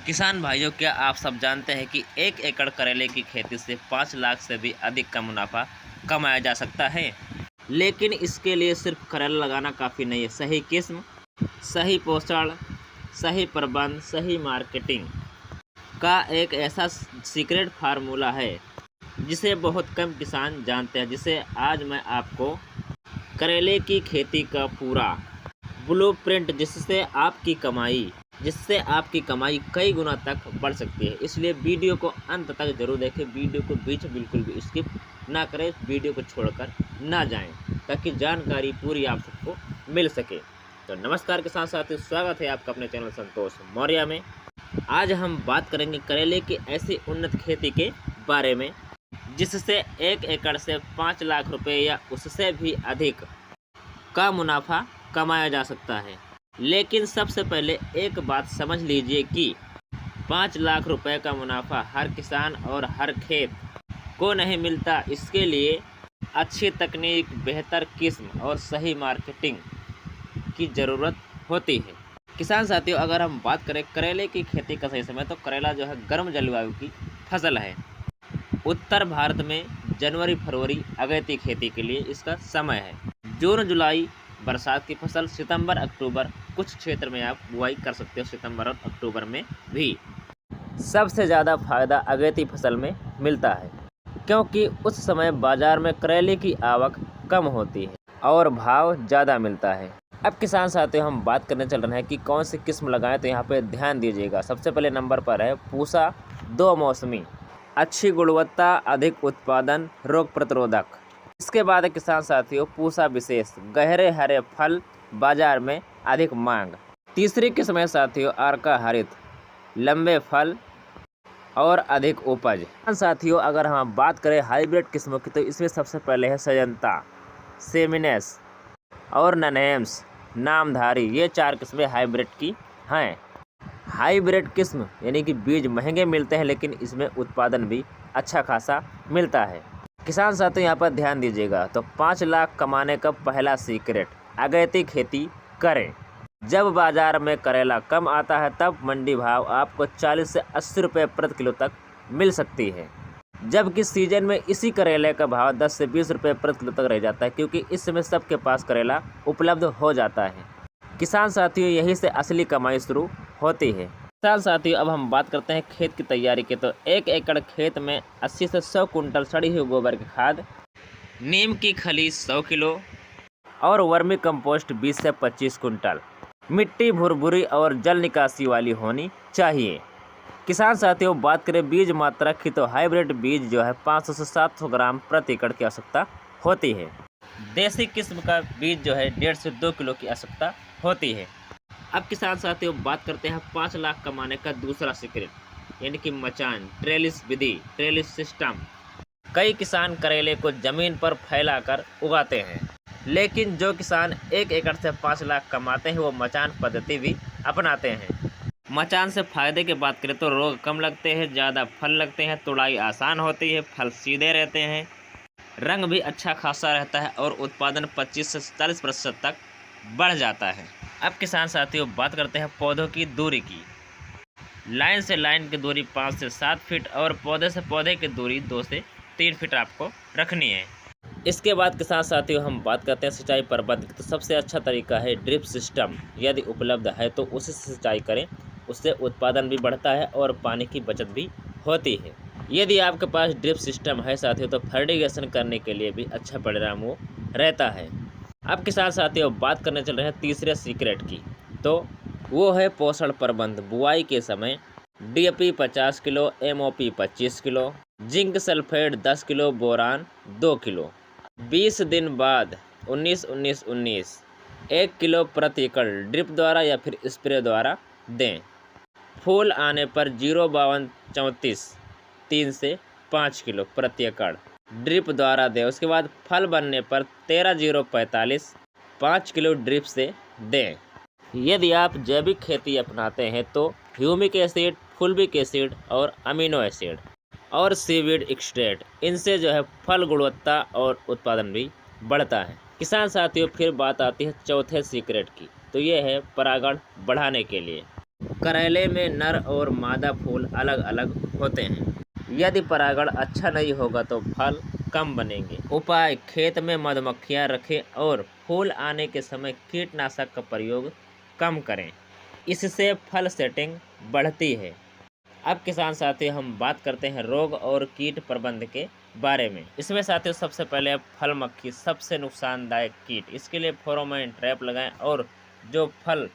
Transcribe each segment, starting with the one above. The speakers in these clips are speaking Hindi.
किसान भाइयों, क्या आप सब जानते हैं कि 1 एकड़ करेले की खेती से 5 लाख से भी अधिक का मुनाफा कमाया जा सकता है। लेकिन इसके लिए सिर्फ करेला लगाना काफ़ी नहीं है। सही किस्म, सही पोषण, सही प्रबंध, सही मार्केटिंग का एक ऐसा सीक्रेट फार्मूला है जिसे बहुत कम किसान जानते हैं। जिसे आज मैं आपको करेले की खेती का पूरा ब्लूप्रिंट, जिससे आपकी कमाई कई गुना तक बढ़ सकती है। इसलिए वीडियो को अंत तक जरूर देखें। वीडियो को बीच बिल्कुल भी स्किप ना करें, वीडियो को छोड़कर ना जाएं, ताकि जानकारी पूरी आप सबको मिल सके। तो नमस्कार किसान साथियों, स्वागत है आपका अपने चैनल संतोष मौर्य में। आज हम बात करेंगे करेले की ऐसी उन्नत खेती के बारे में जिससे 1 एकड़ से 5 लाख रुपए या उससे भी अधिक का मुनाफा कमाया जा सकता है। लेकिन सबसे पहले एक बात समझ लीजिए कि 5 लाख रुपए का मुनाफा हर किसान और हर खेत को नहीं मिलता। इसके लिए अच्छी तकनीक, बेहतर किस्म और सही मार्केटिंग की ज़रूरत होती है। किसान साथियों, अगर हम बात करें करेले की खेती का सही समय, तो करेला जो है गर्म जलवायु की फसल है। उत्तर भारत में जनवरी फरवरी अगैती खेती के लिए इसका समय है। जून जुलाई बरसात की फसल, सितंबर अक्टूबर कुछ क्षेत्र में आप बुआई कर सकते हो, सितंबर और अक्टूबर में भी। सबसे ज़्यादा फायदा अगैती फसल में मिलता है, क्योंकि उस समय बाजार में करेले की आवक कम होती है और भाव ज़्यादा मिलता है। अब किसान साथियों, हम बात करने चल रहे हैं कि कौन सी किस्म लगाएं, तो यहाँ पे ध्यान दीजिएगा। सबसे पहले नंबर पर है पूसा 2 मौसमी, अच्छी गुणवत्ता, अधिक उत्पादन, रोग प्रतिरोधक। इसके बाद है किसान साथियों पूसा विशेष, गहरे हरे फल, बाजार में अधिक मांग। तीसरी किस्म है साथियों आर्का हरित, लंबे फल और अधिक उपज। साथियों, अगर हम बात करें हाइब्रिड किस्मों की, तो इसमें सबसे पहले है सजंता, सेमिनेस और ननेम्स नामधारी। ये 4 किस्में हाइब्रिड की हैं। हाइब्रिड किस्म यानी कि बीज महंगे मिलते हैं, लेकिन इसमें उत्पादन भी अच्छा खासा मिलता है। किसान साथियों, यहाँ पर ध्यान दीजिएगा। तो 5 लाख कमाने का पहला सीक्रेट, अगैती खेती करें। जब बाजार में करेला कम आता है, तब मंडी भाव आपको 40 से 80 रुपये प्रति किलो तक मिल सकती है, जबकि सीजन में इसी करेले का भाव 10 से 20 रुपये प्रति किलो तक रह जाता है, क्योंकि इस समय सबके पास करेला उपलब्ध हो जाता है। किसान साथियों, यहीं से असली कमाई शुरू होती है। किसान साथियों, अब हम बात करते हैं खेत की तैयारी की। तो 1 एकड़ खेत में 80 से 100 कुंटल सड़ी हुई गोबर की खाद, नीम की खली 100 किलो और वर्मी कंपोस्ट 20 से 25 कुंटल। मिट्टी भुरभुरी और जल निकासी वाली होनी चाहिए। किसान साथियों, बात करें बीज मात्रा की, तो हाइब्रिड बीज जो है 500 से 700 ग्राम प्रति एकड़ की आवश्यकता होती है। देसी किस्म का बीज जो है 1.5 से 2 किलो की आवश्यकता होती है। अब किसान साथियों, बात करते हैं 5 लाख कमाने का दूसरा सीक्रेट, यानी कि मचान, ट्रेलिस विधि, ट्रेलिस सिस्टम। कई किसान करेले को जमीन पर फैलाकर उगाते हैं, लेकिन जो किसान 1 एकड़ से 5 लाख कमाते हैं, वो मचान पद्धति भी अपनाते हैं। मचान से फायदे की बात करें तो रोग कम लगते हैं, ज़्यादा फल लगते हैं, तुड़ाई आसान होती है, फल सीधे रहते हैं, रंग भी अच्छा खासा रहता है और उत्पादन 25 से 40% तक बढ़ जाता है। अब किसान साथियों, बात करते हैं पौधों की दूरी की। लाइन से लाइन की दूरी 5 से 7 फीट और पौधे से पौधे की दूरी 2 से 3 फीट आपको रखनी है। इसके बाद किसान साथियों, हम बात करते हैं सिंचाई प्रबंध की। तो सबसे अच्छा तरीका है ड्रिप सिस्टम। यदि उपलब्ध है तो उसी से सिंचाई करें, उससे उत्पादन भी बढ़ता है और पानी की बचत भी होती है। यदि आपके पास ड्रिप सिस्टम है साथियों, तो फर्टिगेशन करने के लिए भी अच्छा परिणाम वो रहता है। अब किसान साथियों, बात करने चल रहे हैं तीसरे सीक्रेट की। तो वो है पोषण प्रबंध। बुआई के समय DAP 50 kilo, MOP 25 kilo, zinc sulphate 10 kilo, boron 2 kilo. 20 दिन बाद 19-19-19 1 किलो प्रति एकड़ ड्रिप द्वारा या फिर स्प्रे द्वारा दें। फूल आने पर 052-34 3 से 5 किलो प्रति एकड़ ड्रिप द्वारा दें। उसके बाद फल बनने पर 13-045 5 किलो ड्रिप से दें। यदि आप जैविक खेती अपनाते हैं तो ह्यूमिक एसिड, फुल्विक एसिड और अमीनो एसिड और सीवीड एक्सट्रैक्ट, इनसे जो है फल गुणवत्ता और उत्पादन भी बढ़ता है। किसान साथियों, फिर बात आती है चौथे सीक्रेट की। तो ये है परागण बढ़ाने के लिए। करेले में नर और मादा फूल अलग अलग होते हैं। यदि परागण अच्छा नहीं होगा तो फल कम बनेंगे। उपाय: खेत में मधुमक्खियां रखें और फूल आने के समय कीटनाशक का प्रयोग कम करें, इससे फल सेटिंग बढ़ती है। अब किसान साथियों हम बात करते हैं रोग और कीट प्रबंधन के बारे में। इसमें साथियों सबसे पहले फल मक्खी सबसे नुकसानदायक कीट, इसके लिए फेरोमोन ट्रैप लगाएं और जो फल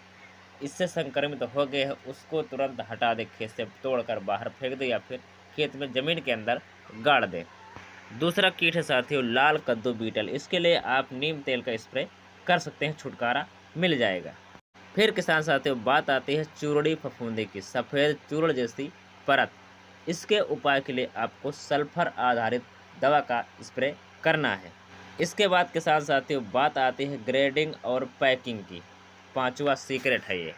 इससे संक्रमित हो गए हैं उसको तुरंत हटा दें, खेत से तोड़कर बाहर फेंक दें या फिर खेत में ज़मीन के अंदर गाड़ दें। दूसरा कीट है साथियों लाल कद्दू बीटल, इसके लिए आप नीम तेल का स्प्रे कर सकते हैं, छुटकारा मिल जाएगा। फिर किसान साथियों बात आती है चूरड़ी फफूंदी की, सफ़ेद चूर्ण जैसी परत। इसके उपाय के लिए आपको सल्फर आधारित दवा का स्प्रे करना है। इसके बाद किसान साथियों बात आती है ग्रेडिंग और पैकिंग की, 5वां सीक्रेट है ये।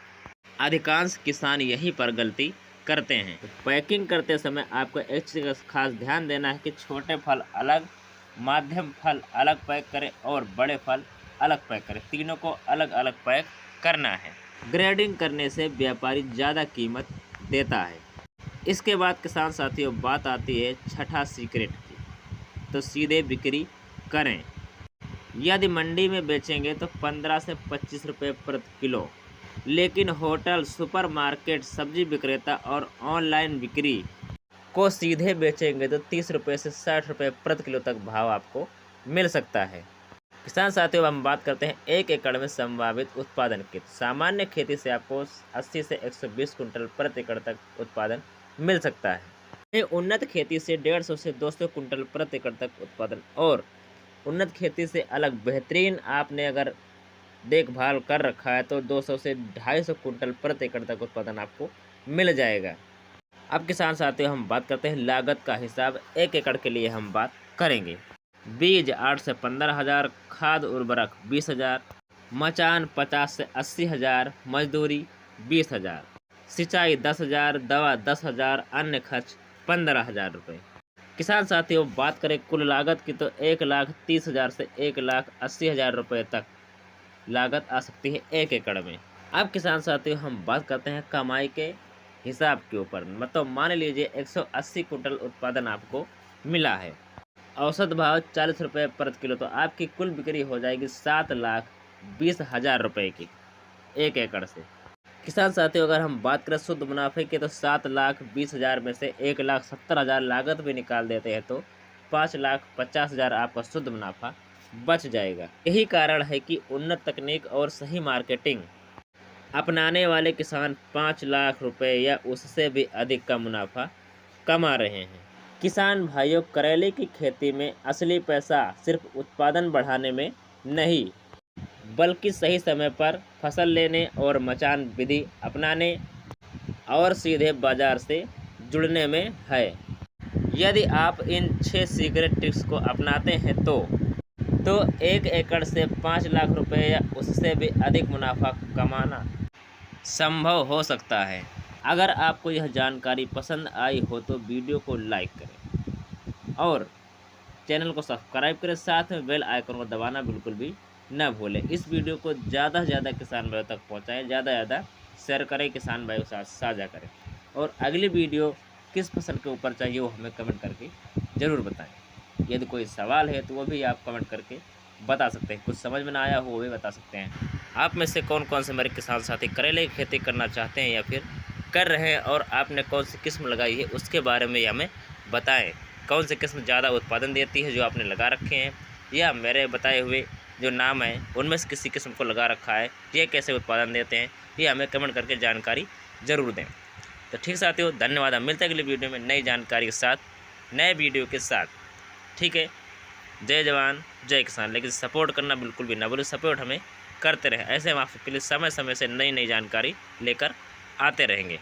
अधिकांश किसान यहीं पर गलती करते हैं। तो पैकिंग करते समय आपको एक चीज़ का खास ध्यान देना है कि छोटे फल अलग, मध्यम फल अलग पैक करें और बड़े फल अलग पैक करें, तीनों को अलग अलग पैक करना है। ग्रेडिंग करने से व्यापारी ज़्यादा कीमत देता है। इसके बाद किसान साथियों बात आती है छठा सीक्रेट की, तो सीधे बिक्री करें। यदि मंडी में बेचेंगे तो 15 से 25 रुपये प्रति किलो, लेकिन होटल, सुपरमार्केट, सब्जी विक्रेता और ऑनलाइन बिक्री को सीधे बेचेंगे तो 30 रुपये से 60 रुपये प्रति किलो तक भाव आपको मिल सकता है। किसान साथियों हम बात करते हैं 1 एकड़ में संभावित उत्पादन की। सामान्य खेती से आपको 80 से 120 कुंटल प्रति एकड़ तक उत्पादन मिल सकता है। उन्नत खेती से 150 से 200 कुंटल प्रति एकड़ तक उत्पादन, और उन्नत खेती से अलग बेहतरीन आपने अगर देखभाल कर रखा है तो 200 से 250 कुंटल प्रति एकड़ तक उत्पादन आपको मिल जाएगा। अब किसान साथियों हम बात करते हैं लागत का हिसाब। 1 एकड़ के लिए हम बात करेंगे। बीज 8 से 15 हज़ार, खाद उर्वरक 20 हज़ार, मचान 50 से 80 हज़ार, मजदूरी 20 हज़ार, सिंचाई 10 हज़ार, दवा 10 हज़ार, अन्य खर्च 15 हज़ार रुपये। किसान साथियों बात करें कुल लागत की तो 1,30,000 से 1,80,000 रुपये तक लागत आ सकती है 1 एकड़ में। अब किसान साथियों हम बात करते हैं कमाई के हिसाब के ऊपर। मतलब मान लीजिए 180 कुंटल उत्पादन आपको मिला है, औसत भाव 40 रुपये प्रति किलो, तो आपकी कुल बिक्री हो जाएगी 7,20,000 रुपये की 1 एकड़ से। किसान साथियों अगर हम बात करें शुद्ध मुनाफे की तो 7,20,000 में से 1,70,000 लागत भी निकाल देते हैं तो 5,50,000 आपका शुद्ध मुनाफा बच जाएगा। यही कारण है कि उन्नत तकनीक और सही मार्केटिंग अपनाने वाले किसान 5 लाख रुपए या उससे भी अधिक का मुनाफा कमा रहे हैं। किसान भाइयों करेले की खेती में असली पैसा सिर्फ उत्पादन बढ़ाने में नहीं, बल्कि सही समय पर फसल लेने और मचान विधि अपनाने और सीधे बाजार से जुड़ने में है। यदि आप इन 6 सीक्रेट ट्रिक्स को अपनाते हैं तो 1 एकड़ से 5 लाख रुपए या उससे भी अधिक मुनाफा कमाना संभव हो सकता है। अगर आपको यह जानकारी पसंद आई हो तो वीडियो को लाइक करें और चैनल को सब्सक्राइब करें, साथ में बेल आइकन को दबाना बिल्कुल भी न भूलें। इस वीडियो को ज़्यादा से ज़्यादा किसान भाइयों तक पहुँचाएँ, ज़्यादा से ज़्यादा शेयर करें, किसान भाइयों के साथ साझा करें, और अगली वीडियो किस फसल के ऊपर चाहिए वो हमें कमेंट करके ज़रूर बताएं। यदि कोई सवाल है तो वो भी आप कमेंट करके बता सकते हैं, कुछ समझ में ना आया हो वो भी बता सकते हैं। आप में से कौन कौन से मेरे किसान साथी करेले की खेती करना चाहते हैं या फिर कर रहे हैं और आपने कौन सी किस्म लगाई है उसके बारे में हमें बताएं। कौन सी किस्म ज़्यादा उत्पादन देती है जो आपने लगा रखे हैं, या मेरे बताए हुए जो नाम है उनमें से किसी किस्म को लगा रखा है, ये कैसे उत्पादन देते हैं, ये हमें कमेंट करके जानकारी ज़रूर दें। तो ठीक साथियों धन्यवाद। हम मिलते हैं अगली वीडियो में नई जानकारी के साथ, नए वीडियो के साथ। ठीक है, जय जवान जय किसान। लेकिन सपोर्ट करना बिल्कुल भी ना भूलें, सपोर्ट हमें करते रहें। ऐसे हम आपके लिए समय समय से नई नई जानकारी लेकर आते रहेंगे।